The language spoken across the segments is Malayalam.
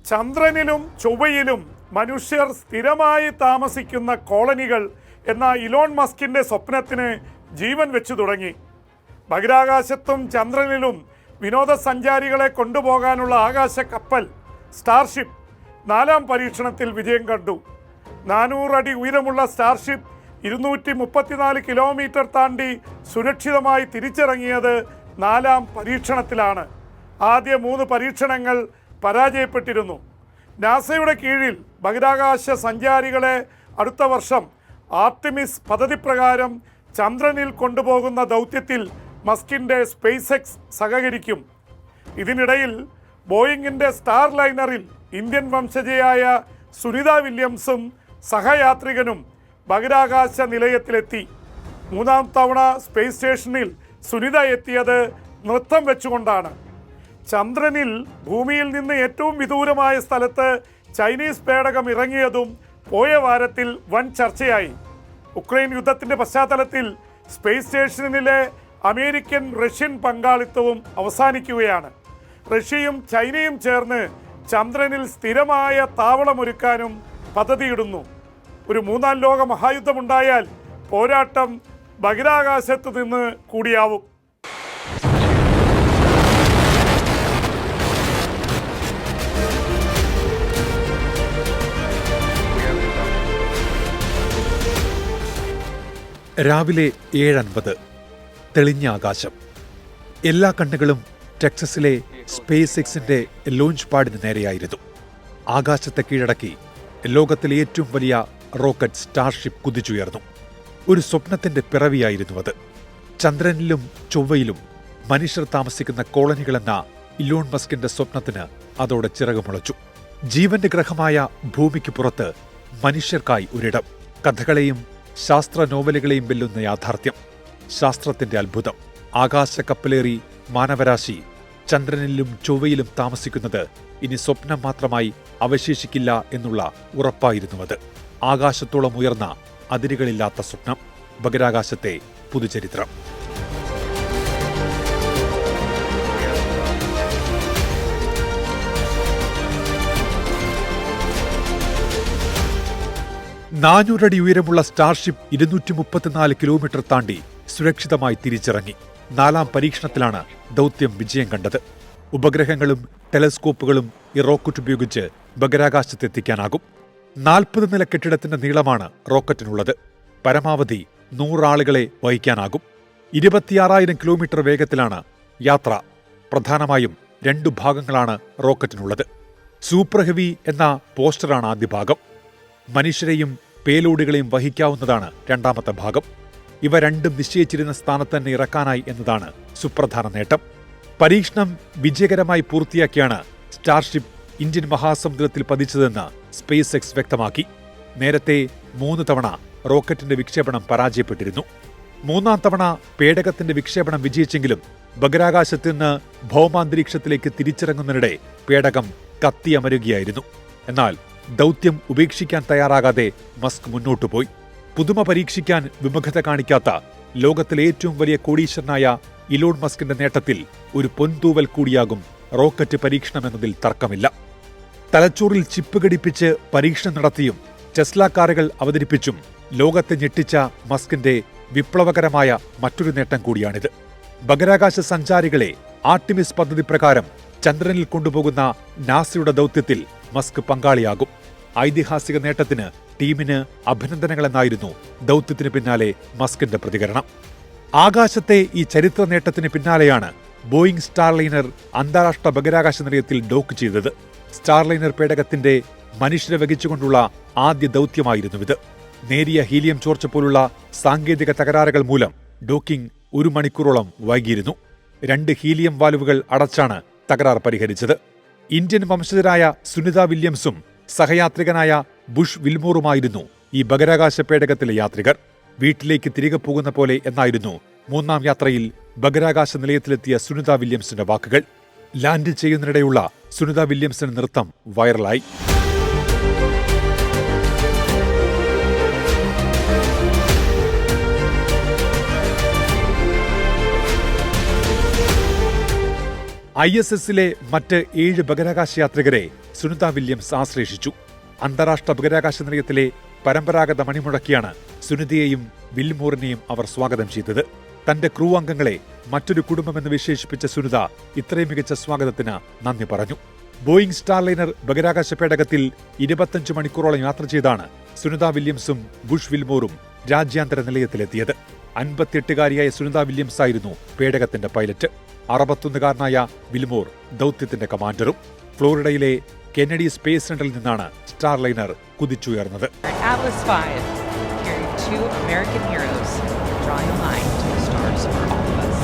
ചന്ദ്രനിലും ചൊവ്വയിലും മനുഷ്യർ സ്ഥിരമായി താമസിക്കുന്ന കോളനികൾ എന്ന ഇലോൺ മസ്കിൻ്റെ സ്വപ്നത്തിന് ജീവൻ വെച്ചു തുടങ്ങി. ബഹിരാകാശത്തും ചന്ദ്രനിലും വിനോദസഞ്ചാരികളെ കൊണ്ടുപോകാനുള്ള ആകാശ കപ്പൽ സ്റ്റാർഷിപ്പ് 4ാം പരീക്ഷണത്തിൽ വിജയം കണ്ടു. 400 അടി ഉയരമുള്ള സ്റ്റാർഷിപ്പ് 234 കിലോമീറ്റർ താണ്ടി സുരക്ഷിതമായി തിരിച്ചിറങ്ങിയത് 4ാം പരീക്ഷണത്തിലാണ്. ആദ്യ 3 പരീക്ഷണങ്ങൾ പരാജയപ്പെട്ടിരുന്നു. നാസയുടെ കീഴിൽ ബഹിരാകാശ സഞ്ചാരികളെ അടുത്ത വർഷം ആർട്ടിമിസ് പദ്ധതി പ്രകാരം ചന്ദ്രനിൽ കൊണ്ടുപോകുന്ന ദൗത്യത്തിൽ മസ്കിൻ്റെ സ്പേസ് എക്സ് സഹകരിക്കും. ഇതിനിടയിൽ ബോയിങ്ങിൻ്റെ സ്റ്റാർ ലൈനറിൽ ഇന്ത്യൻ വംശജയായ സുനിത വില്യംസും സഹയാത്രികനും ബഹിരാകാശ നിലയത്തിലെത്തി. 3ാം തവണ സ്പേസ് സ്റ്റേഷനിൽ സുനിത എത്തിയത് നൃത്തം വെച്ചുകൊണ്ടാണ്. ചന്ദ്രനിൽ ഭൂമിയിൽ നിന്ന് ഏറ്റവും വിദൂരമായ സ്ഥലത്ത് ചൈനീസ് പേടകം ഇറങ്ങിയതും പോയ വാരത്തിൽ വൻ ചർച്ചയായി. ഉക്രൈൻ യുദ്ധത്തിൻ്റെ പശ്ചാത്തലത്തിൽ സ്പേസ് സ്റ്റേഷനിലെ അമേരിക്കൻ റഷ്യൻ പങ്കാളിത്തവും അവസാനിക്കുകയാണ്. റഷ്യയും ചൈനയും ചേർന്ന് ചന്ദ്രനിൽ സ്ഥിരമായ താവളമൊരുക്കാനും പദ്ധതിയിടുന്നു. ഒരു 3ാം ലോക മഹായുദ്ധമുണ്ടായാൽ പോരാട്ടം ബഹിരാകാശത്ത് നിന്ന് കൂടിയാവും. രാവിലെ 7:50 തെളിഞ്ഞ ആകാശം. എല്ലാ കണ്ണുകളും ടെക്സസിലെ സ്പേസ് എക്സിന്റെ ലോഞ്ച് പാഡിന് നേരെയായിരുന്നു. ആകാശത്തെ കീഴടക്കി ലോകത്തിലെ ഏറ്റവും വലിയ റോക്കറ്റ് സ്റ്റാർഷിപ്പ് കുതിച്ചുയർന്നു. ഒരു സ്വപ്നത്തിന്റെ പിറവിയായിരുന്നു അത്. ചന്ദ്രനിലും ചൊവ്വയിലും മനുഷ്യർ താമസിക്കുന്ന കോളനികളെന്ന ഇലോൺ മസ്കിന്റെ സ്വപ്നത്തിന് അതോടെ ചിറകുമുളച്ചു. ജീവന്റെ ഗ്രഹമായ ഭൂമിക്ക് പുറത്ത് മനുഷ്യർക്കായി ഒരിടം. കഥകളെയും ശാസ്ത്ര നോവലുകളെയും വെല്ലുന്ന യാഥാർത്ഥ്യം. ശാസ്ത്രത്തിന്റെ അത്ഭുതം. ആകാശ കപ്പലേറി മാനവരാശി ചന്ദ്രനിലും ചൊവ്വയിലും താമസിക്കുന്നത് ഇനി സ്വപ്നം മാത്രമായി അവശേഷിക്കില്ല എന്നുള്ള ഉറപ്പായിരുന്നു അത്. ആകാശത്തോളം ഉയർന്ന അതിരുകളില്ലാത്ത സ്വപ്നം. ബഹിരാകാശത്തെ പുതുചരിത്രം. നാനൂറടി ഉയരമുള്ള സ്റ്റാർഷിപ്പ് 234 കിലോമീറ്റർ താണ്ടി സുരക്ഷിതമായി തിരിച്ചിറങ്ങി. 4ാം പരീക്ഷണത്തിലാണ് ദൗത്യം വിജയം കണ്ടത്. ഉപഗ്രഹങ്ങളും ടെലസ്കോപ്പുകളും ഈ റോക്കറ്റ് ഉപയോഗിച്ച് ബഹിരാകാശത്തെത്തിക്കാനാകും. 40 നില കെട്ടിടത്തിന്റെ നീളമാണ് റോക്കറ്റിനുള്ളത്. പരമാവധി 100 ആളുകളെ വഹിക്കാനാകും. 26,000 കിലോമീറ്റർ വേഗത്തിലാണ് യാത്ര. പ്രധാനമായും 2 ഭാഗങ്ങളാണ് റോക്കറ്റിനുള്ളത്. സൂപ്പർ ഹെവി എന്ന പോസ്റ്ററാണ് ആദ്യ ഭാഗം. മനുഷ്യരെയും പേലോഡുകളെയും വഹിക്കാവുന്നതാണ് 2ാമത്തെ ഭാഗം. ഇവ രണ്ടും നിശ്ചയിച്ചിരുന്ന സ്ഥാനത്ത് തന്നെ ഇറക്കാനായി എന്നതാണ് സുപ്രധാന നേട്ടം. പരീക്ഷണം വിജയകരമായി പൂർത്തിയാക്കിയാണ് സ്റ്റാർഷിപ്പ് ഇന്ത്യൻ മഹാസമുദ്രത്തിൽ പതിച്ചതെന്ന് സ്പേസ് എക്സ് വ്യക്തമാക്കി. നേരത്തെ 3 തവണ റോക്കറ്റിന്റെ വിക്ഷേപണം പരാജയപ്പെട്ടിരുന്നു. 3ാം തവണ പേടകത്തിന്റെ വിക്ഷേപണം വിജയിച്ചെങ്കിലും ബഹിരാകാശത്ത് നിന്ന് ഭൗമാന്തരീക്ഷത്തിലേക്ക് തിരിച്ചിറങ്ങുന്നതിനിടെ പേടകം കത്തിയമരുകയായിരുന്നു. എന്നാൽ ദൗത്യം ഉപേക്ഷിക്കാൻ തയ്യാറാകാതെ മസ്ക് മുന്നോട്ടുപോയി. പുതുമ പരീക്ഷിക്കാൻ വിമുഖത കാണിക്കാത്ത ലോകത്തിലെ ഏറ്റവും വലിയ കോടീശ്വരനായ ഇലോൺ മസ്കിന്റെ നേട്ടത്തിൽ ഒരു പൊൻതൂവൽ കൂടിയാകും റോക്കറ്റ് പരീക്ഷണമെന്നതിൽ തർക്കമില്ല. തലച്ചോറിൽ ചിപ്പ് ഘടിപ്പിച്ച് പരീക്ഷണം നടത്തിയും ടെസ്ല കാറുകൾ അവതരിപ്പിച്ചും ലോകത്തെ ഞെട്ടിച്ച മസ്കിന്റെ വിപ്ലവകരമായ മറ്റൊരു നേട്ടം കൂടിയാണിത്. ബഹിരാകാശ സഞ്ചാരികളെ ആർട്ടിമിസ് പദ്ധതി പ്രകാരം ചന്ദ്രനിൽ കൊണ്ടുപോകുന്ന നാസയുടെ ദൗത്യത്തിൽ മസ്ക് പങ്കാളിയാകും. ഐതിഹാസിക നേട്ടത്തിന് ടീമിന് അഭിനന്ദനങ്ങളെന്നായിരുന്നു ദൗത്യത്തിന് പിന്നാലെ മസ്കിന്റെ പ്രതികരണം. ആകാശത്തെ ഈ ചരിത്ര നേട്ടത്തിന് പിന്നാലെയാണ് ബോയിങ് സ്റ്റാർലൈനർ അന്താരാഷ്ട്ര ബഹിരാകാശ നിലയത്തിൽ ഡോക്ക് ചെയ്തത്. സ്റ്റാർലൈനർ പേടകത്തിന്റെ മനുഷ്യരെ വഹിച്ചുകൊണ്ടുള്ള ആദ്യ ദൗത്യമായിരുന്നു ഇത്. നേരിയ ഹീലിയം ചോർച്ച പോലുള്ള സാങ്കേതിക തകരാറുകൾ മൂലം ഡോക്കിംഗ് 1 മണിക്കൂറോളം വൈകിയിരുന്നു. 2 ഹീലിയം വാൽവുകൾ അടച്ചാണ് തകരാർ പരിഹരിച്ചത്. ഇന്ത്യൻ വംശജരായ സുനിത വില്യംസും സഹയാത്രികനായ ബുഷ് വിൽമോറുമായിരുന്നു ഈ ബഹിരാകാശ പേടകത്തിലെ യാത്രികർ. വീട്ടിലേക്ക് തിരികെ പോകുന്ന പോലെ എന്നായിരുന്നു 3ാം യാത്രയിൽ ബഹിരാകാശ നിലയത്തിലെത്തിയ സുനിത വില്യംസിന്റെ വാക്കുകൾ. ലാൻഡ് ചെയ്യുന്നതിനിടെയുള്ള സുനിത വില്യംസിന്റെ നൃത്തം വൈറലായി. ISSലെ മറ്റ് 7 ബഹിരാകാശ യാത്രികരെ സുനിത വില്യംസ് ആശ്ലേഷിച്ചു. അന്താരാഷ്ട്ര ബഹിരാകാശ നിലയത്തിലെ പരമ്പരാഗത മണിമുഴക്കിയാണ് സുനിതയെയും വിൽമോറിനെയും അവർ സ്വാഗതം ചെയ്തത്. തന്റെ ക്രൂ അംഗങ്ങളെ മറ്റൊരു കുടുംബമെന്ന് വിശേഷിപ്പിച്ച സുനിത ഇത്രയും മികച്ച സ്വാഗതത്തിന് നന്ദി പറഞ്ഞു. ബോയിംഗ് സ്റ്റാർലൈനർ ബഹിരാകാശ പേടകത്തിൽ 25 മണിക്കൂറോളം യാത്ര ചെയ്താണ് സുനിത വില്യംസും ബുഷ് വിൽമോറും രാജ്യാന്തര നിലയത്തിലെത്തിയത്. 58-കാരിയായ സുനിത വില്യംസ് ആയിരുന്നു പേടകത്തിന്റെ പൈലറ്റ്. 61-കാരനായ വിൽമോർ ദൗത്യത്തിന്റെ കമാൻഡറും. ഫ്ലോറിഡയിലെ കെന്നഡി സ്പേസ് സെന്ററിൽ നിന്നാണ് Starliner കുതിച്ചുയർന്നത്. Atlas V, carrying 2 American heroes, drawing a line to the stars for all of us.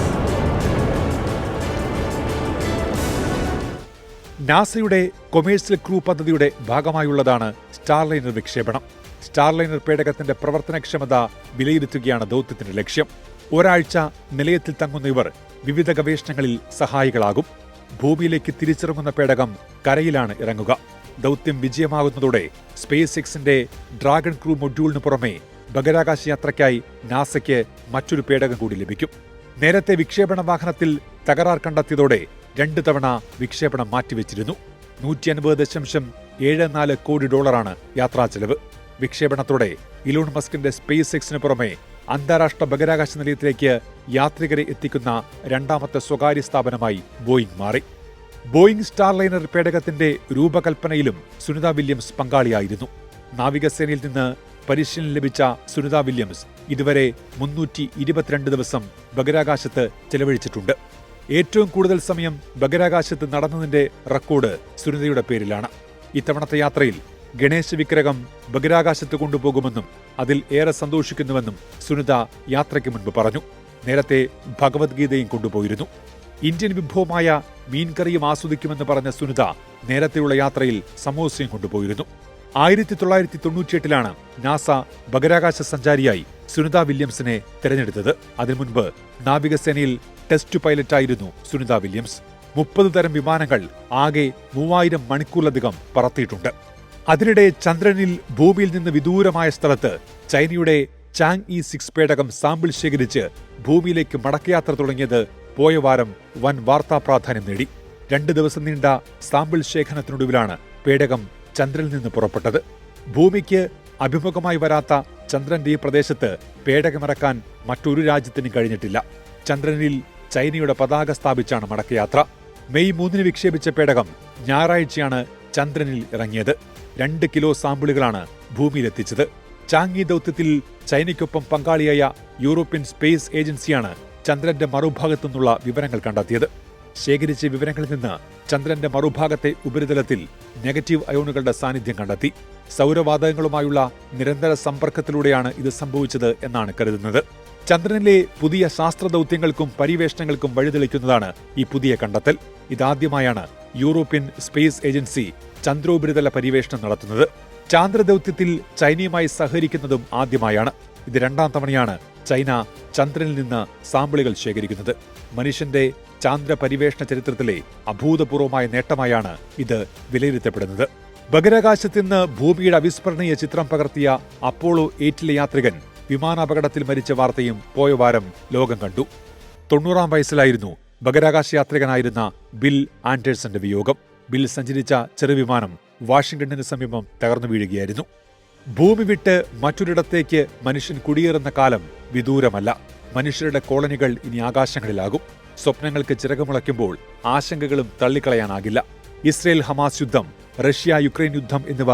നാസയുടെ കൊമേഴ്സ്യൽ ക്രൂ പദ്ധതിയുടെ ഭാഗമായുള്ളതാണ് സ്റ്റാർലൈനർ വിക്ഷേപണം. സ്റ്റാർലൈനർ പേടകത്തിന്റെ പ്രവർത്തനക്ഷമത വിലയിരുത്തുകയാണ് ദൗത്യത്തിന്റെ ലക്ഷ്യം. ഒരാഴ്ച നിലയത്തിൽ തങ്ങുന്ന ഇവർ വിവിധ ഗവേഷണങ്ങളിൽ സഹായികളാകും. ഭൂമിയിലേക്ക് തിരിച്ചിറങ്ങുന്ന പേടകം കരയിലാണ് ഇറങ്ങുക. ദൗത്യം വിജയമാകുന്നതോടെ സ്പേസ് എക്സിന്റെ ഡ്രാഗൺ ക്രൂ മൊഡ്യൂളിന് പുറമെ ബഹിരാകാശ യാത്രയ്ക്കായി നാസയ്ക്ക് മറ്റൊരു പേടകം കൂടി ലഭിക്കും. നേരത്തെ വിക്ഷേപണ വാഹനത്തിൽ തകരാർ കണ്ടെത്തിയതോടെ 2 തവണ വിക്ഷേപണം മാറ്റിവെച്ചിരുന്നു. $150.74 കോടി യാത്രാ ചെലവ്. വിക്ഷേപണത്തോടെ ഇലോൺ മസ്കിന്റെ സ്പേസ് എക്സിന് പുറമെ അന്താരാഷ്ട്ര ബഹിരാകാശ നിലയത്തിലേക്ക് യാത്രികരെ എത്തിക്കുന്ന രണ്ടാമത്തെ സ്വകാര്യ സ്ഥാപനമായി ബോയിംഗ് മാറി. ബോയിംഗ് സ്റ്റാർലൈനർ പേടകത്തിന്റെ രൂപകൽപ്പനയിലും സുനിത വില്യംസ് പങ്കാളിയായിരുന്നു. നാവികസേനയിൽ നിന്ന് പരിശീലനം ലഭിച്ച സുനിത വില്യംസ് ഇതുവരെ 322 ദിവസം ബഹിരാകാശത്ത് ചെലവഴിച്ചിട്ടുണ്ട്. ഏറ്റവും കൂടുതൽ സമയം ബഹിരാകാശത്ത് നടന്നതിന്റെ റെക്കോർഡ് സുനിതയുടെ പേരിലാണ്. ഇത്തവണത്തെ യാത്രയിൽ ഗണേശ വിഗ്രഹം ബഹിരാകാശത്ത് കൊണ്ടുപോകുമെന്നും അതിൽ ഏറെ സന്തോഷിക്കുന്നുവെന്നും സുനിത യാത്രയ്ക്ക് മുൻപ് പറഞ്ഞു. നേരത്തെ ഭഗവത്ഗീതയും കൊണ്ടുപോയിരുന്നു. ഇന്ത്യൻ വിഭവമായ മീൻകറിയും ആസ്വദിക്കുമെന്ന് പറഞ്ഞ സുനിത നേരത്തെയുള്ള യാത്രയിൽ സമോസയും കൊണ്ടുപോയിരുന്നു. 1998-ലാണ് നാസ ബഹിരാകാശ സഞ്ചാരിയായി സുനിത വില്യംസിനെ തെരഞ്ഞെടുത്തത്. അതിനു മുൻപ് നാവികസേനയിൽ ടെസ്റ്റ് പൈലറ്റായിരുന്നു സുനിത വില്യംസ്. 30 തരം വിമാനങ്ങൾ ആകെ 3000 മണിക്കൂറിലധികം പറത്തിയിട്ടുണ്ട്. അതിനിടെ ചന്ദ്രനിൽ ഭൂമിയിൽ നിന്ന് വിദൂരമായ സ്ഥലത്ത് ചൈനയുടെ ചാങ് E6 പേടകം സാമ്പിൾ ശേഖരിച്ച് ഭൂമിയിലേക്ക് മടക്കയാത്ര തുടങ്ങിയത് പോയ വാരം വൻ വാർത്താ പ്രാധാന്യം നേടി. 2 ദിവസം നീണ്ട സാമ്പിൾ ശേഖരണത്തിനൊടുവിലാണ് പേടകം ചന്ദ്രനിൽ നിന്ന് പുറപ്പെട്ടത്. ഭൂമിക്ക് അഭിമുഖമായി വരാത്ത ചന്ദ്രന്റെ ഈ പ്രദേശത്ത് പേടകമിറക്കാൻ മറ്റൊരു രാജ്യത്തിനും കഴിഞ്ഞിട്ടില്ല. ചന്ദ്രനിൽ ചൈനയുടെ പതാക സ്ഥാപിച്ചാണ് മടക്കയാത്ര. മെയ് 3 വിക്ഷേപിച്ച പേടകം ഞായറാഴ്ചയാണ് ചന്ദ്രനിൽ ഇറങ്ങിയത്. 2 കിലോ സാമ്പിളുകളാണ് ഭൂമിയിലെത്തിച്ചത്. ചാങ് ദൗത്യത്തിൽ ചൈനയ്ക്കൊപ്പം പങ്കാളിയായ യൂറോപ്യൻ സ്പേസ് ഏജൻസിയാണ് ചന്ദ്രന്റെ മറുഭാഗത്തു നിന്നുള്ള വിവരങ്ങൾ കണ്ടെത്തിയത്. ശേഖരിച്ച വിവരങ്ങളിൽ നിന്ന് ചന്ദ്രന്റെ മറുഭാഗത്തെ ഉപരിതലത്തിൽ നെഗറ്റീവ് അയോണുകളുടെ സാന്നിധ്യം കണ്ടെത്തി. സൗരവാതകങ്ങളുമായുള്ള നിരന്തര സമ്പർക്കത്തിലൂടെയാണ് ഇത് സംഭവിച്ചത് എന്നാണ് കരുതുന്നത്. ചന്ദ്രനിലെ പുതിയ ശാസ്ത്രദൗത്യങ്ങൾക്കും പര്യവേഷണങ്ങൾക്കും വഴിതെളിക്കുന്നതാണ് ഈ പുതിയ കണ്ടെത്തൽ. ഇതാദ്യമായാണ് യൂറോപ്യൻ സ്പേസ് ഏജൻസി ചന്ദ്രോപരിതല പര്യവേഷണം നടത്തുന്നത്. ചാന്ദ്രദൗത്യത്തിൽ ചൈനയുമായി സഹകരിക്കുന്നതും ആദ്യമായാണ്. ഇത് 2ാം തവണയാണ് ചൈന ചന്ദ്രനിൽ നിന്ന് സാമ്പിളുകൾ ശേഖരിക്കുന്നത്. മനുഷ്യന്റെ ചാന്ദ്ര പര്യവേഷണ ചരിത്രത്തിലെ അഭൂതപൂർവമായ നേട്ടമായാണ് ഇത് വിലയിരുത്തപ്പെടുന്നത്. ബഹിരാകാശത്ത് നിന്ന് ഭൂമിയുടെ അവിസ്മരണീയ ചിത്രം പകർത്തിയ അപ്പോളോ 8 യാത്രികൻ വിമാനാപകടത്തിൽ മരിച്ച വാർത്തയും പോയ വാരം ലോകം കണ്ടു. 90-ാം വയസ്സിലായിരുന്നു ബഹിരാകാശ യാത്രികനായിരുന്ന ബിൽ ആൻഡേഴ്സന്റെ വിയോഗം. ബിൽ സഞ്ചരിച്ച ചെറുവിമാനം വാഷിംഗ്ടണിന് സമീപം തകർന്നു വീഴുകയായിരുന്നു. ഭൂമി വിട്ട് മറ്റൊരിടത്തേക്ക് മനുഷ്യൻ കുടിയേറുന്ന കാലം വിദൂരമല്ല. മനുഷ്യരുടെ കോളനികൾ ഇനി ആകാശങ്ങളിലാകും. സ്വപ്നങ്ങൾക്ക് ചിറകുമുളയ്ക്കുമ്പോൾ ആശങ്കകളും തള്ളിക്കളയാനാകില്ല. ഇസ്രയേൽ ഹമാസ് യുദ്ധം, റഷ്യ യുക്രൈൻ യുദ്ധം എന്നിവ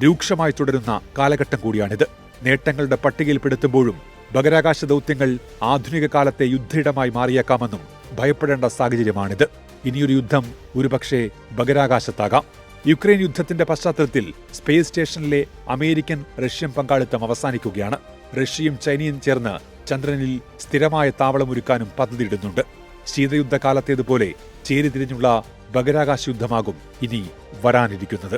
രൂക്ഷമായി തുടരുന്ന കാലഘട്ടം കൂടിയാണിത്. നേട്ടങ്ങളുടെ പട്ടികയിൽപ്പെടുത്തുമ്പോഴും ബഹിരാകാശ ദൗത്യങ്ങൾ ആധുനിക കാലത്തെ യുദ്ധയിടമായി മാറിയേക്കാമെന്നും ഭയപ്പെടേണ്ട സാഹചര്യമാണിത്. ഇനിയൊരു യുദ്ധം ഒരുപക്ഷെ ബഹിരാകാശത്താകാം. യുക്രൈൻ യുദ്ധത്തിന്റെ പശ്ചാത്തലത്തിൽ സ്പേസ് സ്റ്റേഷനിലെ അമേരിക്കൻ റഷ്യൻ പങ്കാളിത്തം അവസാനിക്കുകയാണ്. റഷ്യയും ചൈനയും ചേർന്ന് ചന്ദ്രനിൽ സ്ഥിരമായ താവളമൊരുക്കാനും പദ്ധതിയിടുന്നുണ്ട്. ശീതയുദ്ധകാലത്തേതുപോലെ ചേരിതിരിഞ്ഞുള്ള ബഹിരാകാശ യുദ്ധമാകും ഇനി വരാനിരിക്കുന്നത്.